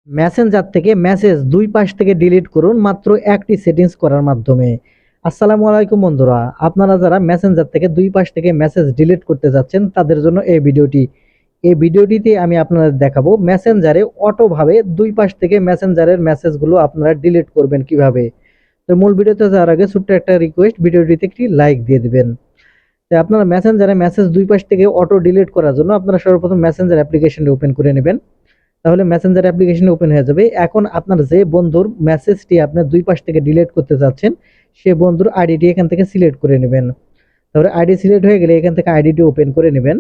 Messenger থেকে message দুই পাশ থেকে ডিলিট করুন মাত্র একটি সেটিংস করার মাধ্যমে। আসসালামু আলাইকুম বন্ধুরা, আপনারা যারা মেসেঞ্জার থেকে দুই পাশ থেকে মেসেজ ডিলিট করতে যাচ্ছেন তাদের জন্য এই ভিডিওটিতে আমি আপনাদের দেখাবো মেসেঞ্জারে অটোভাবে দুই পাশ থেকে মেসেঞ্জারের মেসেজগুলো আপনারা ডিলিট করবেন কিভাবে। তো মূল ভিডিওতে যাওয়ার আগে ছোট্ট একটা রিকোয়েস্ট, ভিডিওটিতে একটি লাইক দিয়ে দিবেন। তো আপনারা মেসেঞ্জারে মেসেজ দুই পাশ থেকে অটো ডিলিট করার জন্য আপনারা সর্বপ্রথম মেসেঞ্জার অ্যাপ্লিকেশনটি ওপেন করে নেবেন। তাহলে মেসেঞ্জার অ্যাপ্লিকেশন ওপেন হয়ে যাবে। এখন আপনার যে বন্ধুর মেসেজটি আপনি দুই পাশ থেকে ডিলিট করতে চাচ্ছেন সে বন্ধুর আইডিটি এখান থেকে সিলেক্ট করে নেবেন। তাহলে আইডি সিলেক্ট হয়ে গেলে এখান থেকে আইডিটি ওপেন করে নেবেন।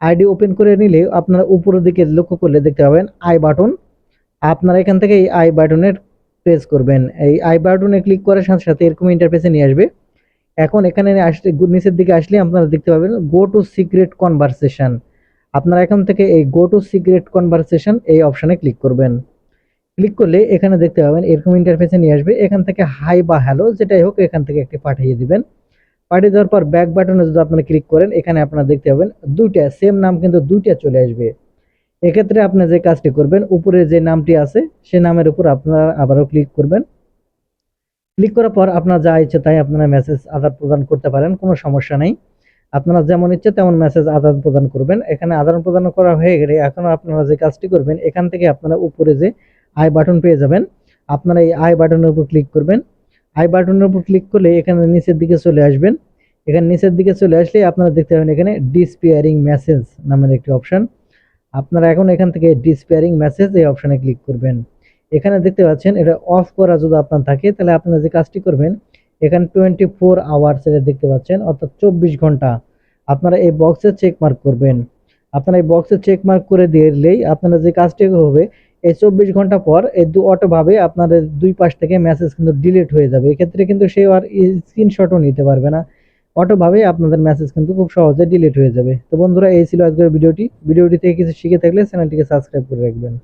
আইডি ওপেন করে নিলে আপনারা উপরের দিকে লক্ষ্য করলে দেখতে পাবেন আই বাটন। আপনারা এখান থেকে এই আই বাটনের প্রেস করবেন। এই আই বাটনে ক্লিক করার সাথে সাথে এরকম ইন্টারফেসে নিয়ে আসবে। এখন এখানে আসলে নিচের দিকে আসলে আপনারা দেখতে পাবেন গো টু সিক্রেট কনভারসেশন। আপনারা এখান থেকে এই গো টু সিক্রেট কনভারসেশন এই অপশনে ক্লিক করবেন। ক্লিক করলে এখানে দেখতে পাবেন এরকম ইন্টারফেসে নিয়ে আসবে। এখান থেকে হাই বা হ্যালো যেটাই হোক এখান থেকে একটি পাঠিয়ে দিবেন। পাঠিয়ে দেওয়ার পর ব্যাক বাটনে যদি আপনারা ক্লিক করেন এখানে আপনারা দেখতে পাবেন দুইটা সেম নাম কিন্তু দুইটা চলে আসবে। এক্ষেত্রে আপনি যে কাজটি করবেন উপরে যে নামটি আছে সে নামের উপর আপনারা আবারও ক্লিক করবেন। ক্লিক করার পর আপনার যা ইচ্ছে তাই আপনারা মেসেজ আদান প্রদান করতে পারেন, কোনো সমস্যা নেই। আপনারা যেমন ইচ্ছে তেমন মেসেজ আদান প্রদান করবেন। এখানে আদান প্রদান করা হয়ে গেলে এখন আপনারা যে কাজটি করবেন এখান থেকে আপনারা উপরে যে আই বাটন পেয়ে যাবেন। আপনারা এই আই বাটনের উপর ক্লিক করবেন। আই বাটনের উপর ক্লিক করলে এখানে নিচের দিকে চলে আসবেন। এখানে নিচের দিকে চলে আসলে আপনারা দেখতে পাবেন এখানে ডিসপিয়ারিং মেসেজ নামের একটি অপশন। আপনারা এখন এখান থেকে ডিসপিয়ারিং মেসেজ এই অপশনে ক্লিক করবেন। এখানে দেখতে পাচ্ছেন এটা অফ করা যদি আপনার থাকে তাহলে আপনারা যে কাজটি করবেন এখানে 24 আওয়ার্স এটা দেখতে পাচ্ছেন, অর্থাৎ 24 ঘন্টা আপনারা এই বক্সে চেক মার্ক করবেন। আপনারা এই বক্সে চেক মার্ক করে দিলেই আপনারা যে কাজটি হবে এই 24 ঘন্টা পর এই অটোভাবে আপনাদের দুই পাশ থেকে মেসেজ কিন্তু ডিলিট হয়ে যাবে। এক্ষেত্রে কিন্তু সে আর স্ক্রিনশটও নিতে পারবে না, অটোভাবে আপনাদের মেসেজ কিন্তু খুব সহজে ডিলিট হয়ে যাবে। তো বন্ধুরা এই ছিল আজকের ভিডিওটি থেকে কিছু শিখে থাকলে চ্যানেলটিকে সাবস্ক্রাইব করে রাখবেন।